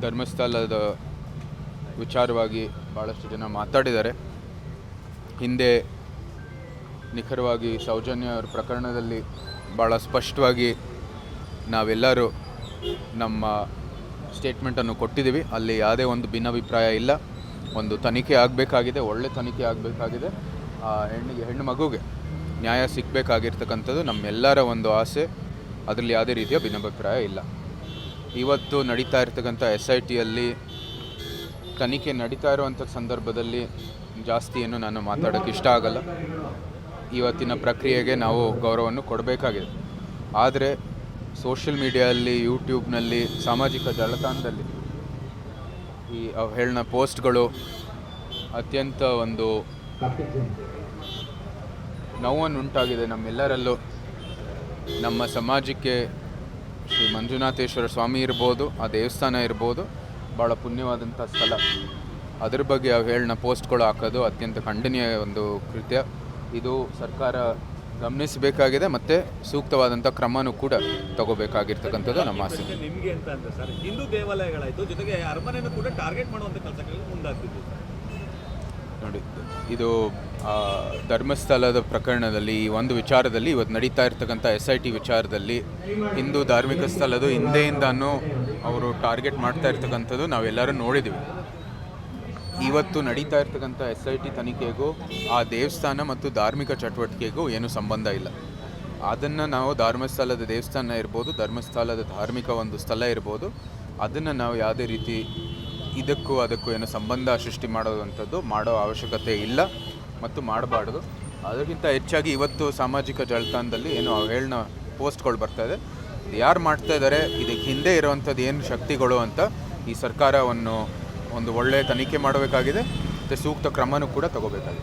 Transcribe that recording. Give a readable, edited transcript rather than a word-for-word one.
ಧರ್ಮಸ್ಥಳದ ವಿಚಾರವಾಗಿ ಭಾಳಷ್ಟು ಜನ ಮಾತಾಡಿದ್ದಾರೆ. ಹಿಂದೆ ನಿಖರವಾಗಿ ಸೌಜನ್ಯ ಅವರ ಪ್ರಕರಣದಲ್ಲಿ ಭಾಳ ಸ್ಪಷ್ಟವಾಗಿ ನಾವೆಲ್ಲರೂ ನಮ್ಮ ಸ್ಟೇಟ್ಮೆಂಟನ್ನು ಕೊಟ್ಟಿದ್ದೀವಿ. ಅಲ್ಲಿ ಯಾವುದೇ ಒಂದು ಭಿನ್ನಾಭಿಪ್ರಾಯ ಇಲ್ಲ. ಒಂದು ತನಿಖೆ ಆಗಬೇಕಾಗಿದೆ, ಒಳ್ಳೆ ತನಿಖೆ ಆಗಬೇಕಾಗಿದೆ. ಆ ಹೆಣ್ಣು ಮಗುಗೆ ನ್ಯಾಯ ಸಿಗಬೇಕಾಗಿರ್ತಕ್ಕಂಥದ್ದು ನಮ್ಮೆಲ್ಲರ ಒಂದು ಆಸೆ. ಅದರಲ್ಲಿ ಯಾವುದೇ ರೀತಿಯ ಭಿನ್ನಾಭಿಪ್ರಾಯ ಇಲ್ಲ. ಇವತ್ತು ನಡೀತಾ ಇರ್ತಕ್ಕಂಥ SITಯಲ್ಲಿ ತನಿಖೆ ನಡೀತಾ ಇರುವಂಥ ಸಂದರ್ಭದಲ್ಲಿ ಜಾಸ್ತಿ ಏನು ನಾನು ಮಾತಾಡೋಕ್ಕೆ ಇಷ್ಟ ಆಗಲ್ಲ. ಇವತ್ತಿನ ಪ್ರಕ್ರಿಯೆಗೆ ನಾವು ಗೌರವವನ್ನು ಕೊಡಬೇಕಾಗಿದೆ. ಆದರೆ ಸೋಷಿಯಲ್ ಮೀಡಿಯಲ್ಲಿ, ಯೂಟ್ಯೂಬ್ನಲ್ಲಿ, ಸಾಮಾಜಿಕ ಜಾಲತಾಣದಲ್ಲಿ ಈ ಅವಹೇಳನ ಪೋಸ್ಟ್ಗಳು ಅತ್ಯಂತ ಒಂದು ನೋವನ್ನುಂಟಾಗಿದೆ ನಮ್ಮೆಲ್ಲರಲ್ಲೂ. ನಮ್ಮ ಸಮಾಜಕ್ಕೆ ಶ್ರೀ ಮಂಜುನಾಥೇಶ್ವರ ಸ್ವಾಮಿ ಇರ್ಬೋದು, ಆ ದೇವಸ್ಥಾನ ಇರ್ಬೋದು, ಭಾಳ ಪುಣ್ಯವಾದಂಥ ಸ್ಥಳ. ಅದ್ರ ಬಗ್ಗೆ ಅವಹೇಳನ ಪೋಸ್ಟ್ಗಳು ಹಾಕೋದು ಅತ್ಯಂತ ಖಂಡನೀಯ ಒಂದು ಕೃತ್ಯ. ಇದು ಸರ್ಕಾರ ಗಮನಿಸಬೇಕಾಗಿದೆ ಮತ್ತು ಸೂಕ್ತವಾದಂಥ ಕ್ರಮನೂ ಕೂಡ ತಗೋಬೇಕಾಗಿರ್ತಕ್ಕಂಥದ್ದು ನಮ್ಮ ಆಸೆ. ನಿಮಗೆ ಅಂತ ಅಂದ್ರೆ ಸರ್, ಹಿಂದೂ ದೇವಾಲಯಗಳಾಯಿತು, ಜೊತೆಗೆ ಅರಮನೆಯನ್ನು ಕೂಡ ಟಾರ್ಗೆಟ್ ಮಾಡುವಂಥ ಕೆಲಸಗಳಿಗೆ ಮುಂದಾಗ್ತಿದ್ದು ನೋಡಿ. ಇದು ಧರ್ಮಸ್ಥಳದ ಪ್ರಕರಣದಲ್ಲಿ ಈ ಒಂದು ವಿಚಾರದಲ್ಲಿ ಇವತ್ತು ನಡೀತಾ ಇರ್ತಕ್ಕಂಥ SIT ವಿಚಾರದಲ್ಲಿ ಹಿಂದೂ ಧಾರ್ಮಿಕ ಸ್ಥಳದ ಹಿಂದೆಯಿಂದನೂ ಅವರು ಟಾರ್ಗೆಟ್ ಮಾಡ್ತಾ ಇರ್ತಕ್ಕಂಥದ್ದು ನಾವೆಲ್ಲರೂ ನೋಡಿದ್ದೀವಿ. ಇವತ್ತು ನಡೀತಾ ಇರ್ತಕ್ಕಂಥ SIT ತನಿಖೆಗೂ ಆ ದೇವಸ್ಥಾನ ಮತ್ತು ಧಾರ್ಮಿಕ ಚಟುವಟಿಕೆಗೂ ಏನೂ ಸಂಬಂಧ ಇಲ್ಲ. ಅದನ್ನು ನಾವು ಧರ್ಮಸ್ಥಳದ ದೇವಸ್ಥಾನ ಇರ್ಬೋದು, ಧರ್ಮಸ್ಥಳದ ಧಾರ್ಮಿಕ ಒಂದು ಸ್ಥಳ ಇರ್ಬೋದು, ಅದನ್ನು ನಾವು ಯಾವುದೇ ರೀತಿ ಇದಕ್ಕೂ ಅದಕ್ಕೂ ಏನು ಸಂಬಂಧ ಸೃಷ್ಟಿ ಮಾಡೋವಂಥದ್ದು ಮಾಡೋ ಅವಶ್ಯಕತೆ ಇಲ್ಲ ಮತ್ತು ಮಾಡಬಾರ್ದು. ಅದಕ್ಕಿಂತ ಹೆಚ್ಚಾಗಿ ಇವತ್ತು ಸಾಮಾಜಿಕ ಜಾಲತಾಣದಲ್ಲಿ ಏನು ಅವಹೇಳನ ಪೋಸ್ಟ್ಗಳು ಬರ್ತಾಯಿದೆ, ಯಾರು ಮಾಡ್ತಾ ಇದ್ದಾರೆ, ಇದಕ್ಕೆ ಹಿಂದೆ ಇರುವಂಥದ್ದು ಏನು ಶಕ್ತಿಗಳು ಅಂತ ಈ ಸರ್ಕಾರವನ್ನು ಒಂದು ಒಳ್ಳೆಯ ತನಿಖೆ ಮಾಡಬೇಕಾಗಿದೆ ಮತ್ತು ಸೂಕ್ತ ಕ್ರಮನೂ ಕೂಡ ತಗೋಬೇಕಾಗಿದೆ.